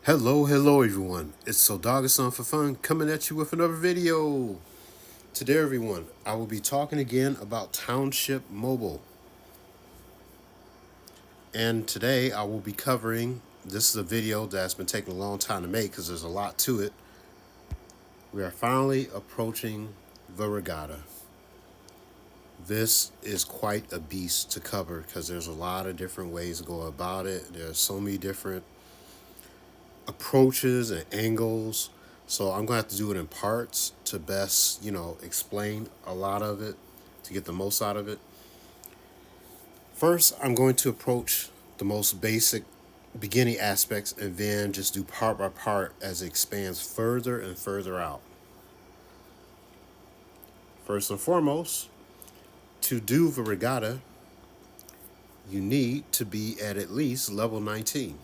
Hello everyone. It's Sodaga-san for Fun coming at you with another video. Today everyone, I will be talking again about Township Mobile. And today I will be covering, this is a video that's been taking a long time to make because there's a lot to it. We are finally approaching the Regatta. This is quite a beast to cover because there's a lot of different ways to go about it. There's so many different approaches and angles. So I'm gonna have to do it in parts to best, explain a lot of it to get the most out of it. First, I'm going to approach the most basic beginning aspects and then just do part by part as it expands further and further out. First and foremost, to do the regatta, you need to be at least level 19.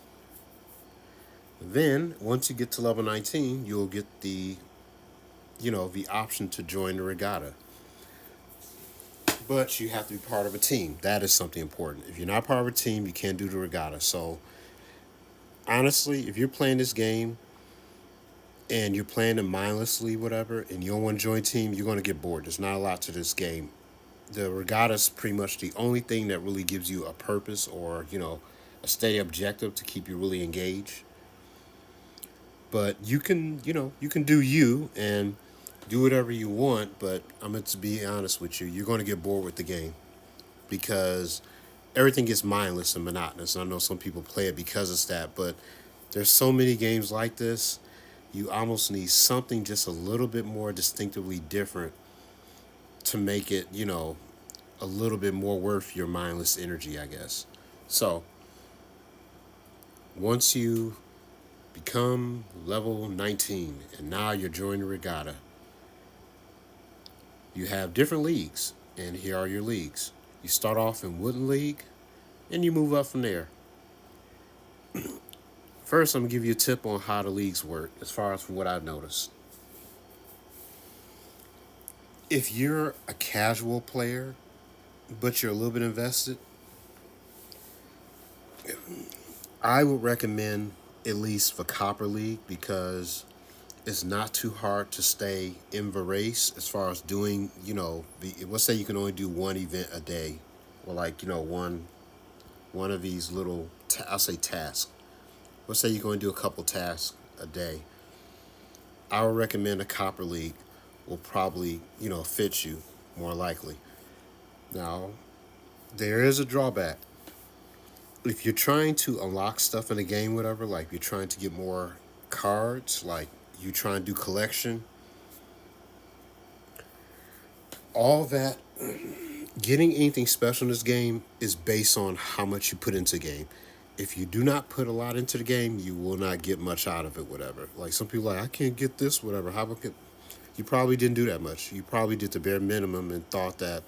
Then, once you get to level 19, you'll get the option to join the regatta. But you have to be part of a team. That is something important. If you're not part of a team, you can't do the regatta. So, honestly, if you're playing this game and you're playing it mindlessly, whatever, and you don't want to join a team, you're going to get bored. There's not a lot to this game. The regatta is pretty much the only thing that really gives you a purpose or, a steady objective to keep you really engaged. But you can do you and do whatever you want, but I'm going to be honest with you, you're going to get bored with the game because everything gets mindless and monotonous. And I know some people play it because it's that, but there's so many games like this. You almost need something just a little bit more distinctively different to make it, a little bit more worth your mindless energy, I guess. So, once you become level 19 and now you're joining the regatta, you have different leagues, and here are your leagues. You start off in Wooden League, and you move up from there. First, I'm gonna give you a tip on how the leagues work, as far as from what I've noticed. If you're a casual player, but you're a little bit invested, I would recommend at least the Copper League because it's not too hard to stay in the race as far as doing, let's say you can only do one event a day, or like, one of these little, I'll say tasks. Let's say you're going to do a couple tasks a day. I would recommend a Copper League will probably, fit you more likely. Now, there is a drawback. If you're trying to unlock stuff in the game, whatever, like you're trying to get more cards, like you try and do collection, all that, getting anything special in this game is based on how much you put into the game. If you do not put a lot into the game, you will not get much out of it, whatever. Like some people are like, I can't get this, whatever. How about you probably didn't do that much. You probably did the bare minimum and thought that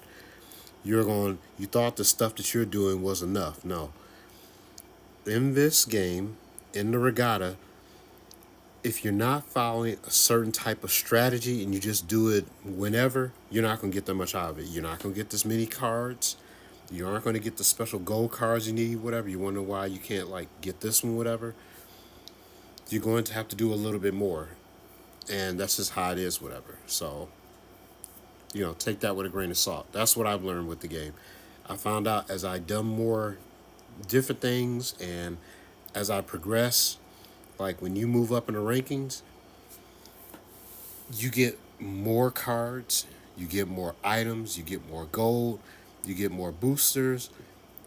you thought the stuff that you're doing was enough. No. In this game, in the regatta, if you're not following a certain type of strategy and you just do it whenever, you're not going to get that much out of it. You're not going to get this many cards. You aren't going to get the special gold cards you need, whatever. You wonder why you can't, like, get this one, whatever. You're going to have to do a little bit more. And that's just how it is, whatever. So, take that with a grain of salt. That's what I've learned with the game. I found out as I done more different things and as I progress, like when you move up in the rankings, you get more cards, you get more items, you get more gold, you get more boosters,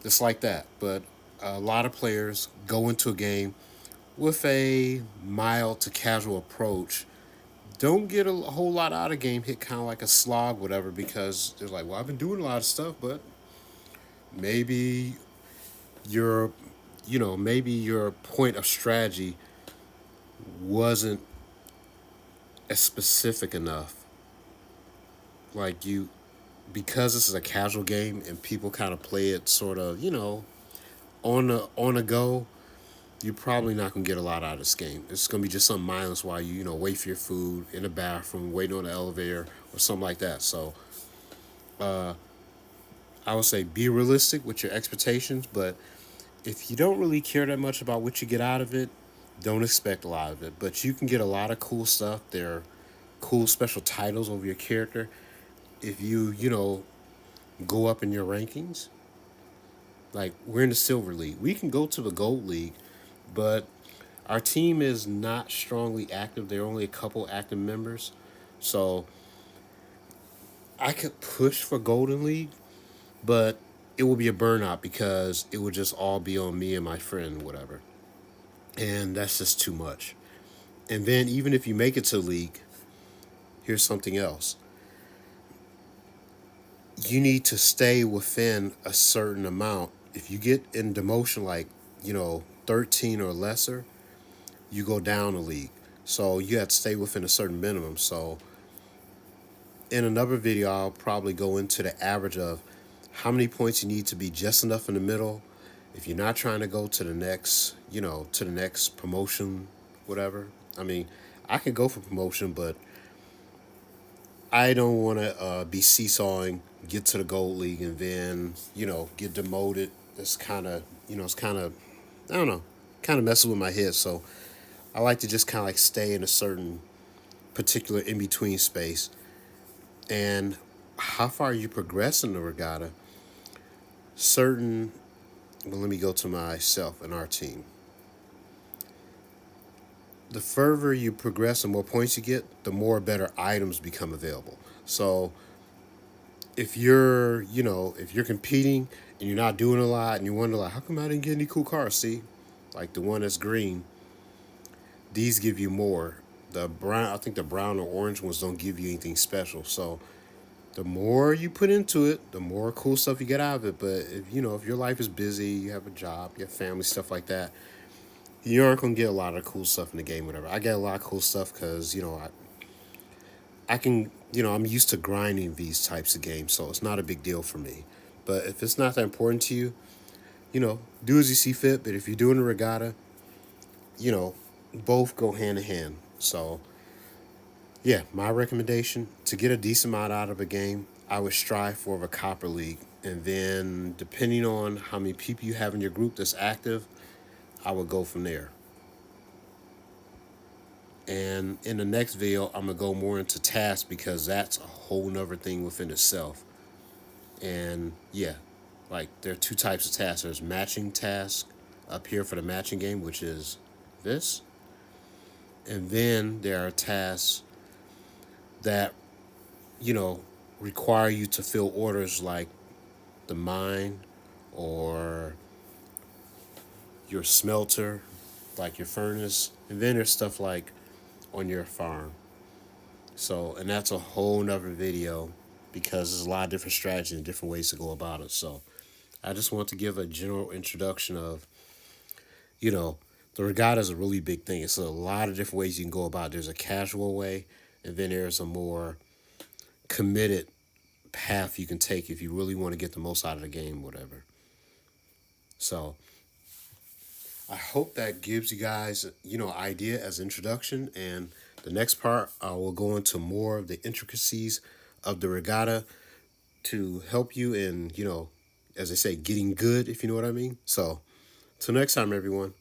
just like that. But a lot of players go into a game with a mild to casual approach, don't get a whole lot out of game, hit kind of like a slog, whatever, because they're like, well, I've been doing a lot of stuff, but maybe your, maybe your point of strategy wasn't as specific enough. Like because this is a casual game and people kind of play it sort of, on a go. You're probably not gonna get a lot out of this game. It's gonna be just something mindless while you wait for your food in the bathroom, waiting on the elevator or something like that. So I would say be realistic with your expectations, but if you don't really care that much about what you get out of it, Don't expect a lot of it, but you can get a lot of cool stuff. There are cool special titles over your character if you go up in your rankings. Like we're in the silver league. We can go to the gold league, but our team is not strongly active. There are only a couple active members. So I could push for golden league, but it will be a burnout because it would just all be on me and my friend, whatever. And that's just too much. And then even if you make it to league, here's something else. You need to stay within a certain amount. If you get in demotion like 13 or lesser, you go down a league. So you have to stay within a certain minimum. So in another video, I'll probably go into the average of how many points you need to be just enough in the middle. If you're not trying to go to the next promotion, whatever. I mean, I can go for promotion, but I don't want to be seesawing, get to the gold league, and then get demoted. It's kind of I don't know, kind of messes with my head. So I like to just kind of like stay in a certain particular in between space. And how far you progress in the regatta, certain. Well, let me go to myself and our team. The further you progress and more points you get, the more better items become available. So if you're competing and you're not doing a lot and you wonder like, how come I didn't get any cool cars? See, like the one that's green, these give you more. The brown, I think the brown or orange ones don't give you anything special. So the more you put into it, the more cool stuff you get out of it. But if your life is busy, you have a job, you have family, stuff like that, you aren't gonna get a lot of cool stuff in the game, whatever. I get a lot of cool stuff because I can I'm used to grinding these types of games, so it's not a big deal for me. But if it's not that important to you, do as you see fit. But if you're doing a regatta, you know, both go hand in hand. So yeah, my recommendation to get a decent amount out of a game, I would strive for a copper league, and then depending on how many people you have in your group that's active, I would go from there. And in the next video, I'm gonna go more into tasks because that's a whole nother thing within itself. And yeah, like there are two types of tasks. There's matching task up here for the matching game, which is this, and then there are tasks that you know require you to fill orders like the mine or your smelter, like your furnace, and then there's stuff like on your farm. So, and that's a whole nother video because there's a lot of different strategies and different ways to go about it. So, I just want to give a general introduction of, you know, the regatta is a really big thing. It's a lot of different ways you can go about it. There's a casual way, and then there's a more committed path you can take if you really want to get the most out of the game, whatever. So, I hope that gives you guys idea as introduction. And the next part, I will go into more of the intricacies of the regatta to help you in, as they say, getting good, if you know what I mean. So, till next time, everyone.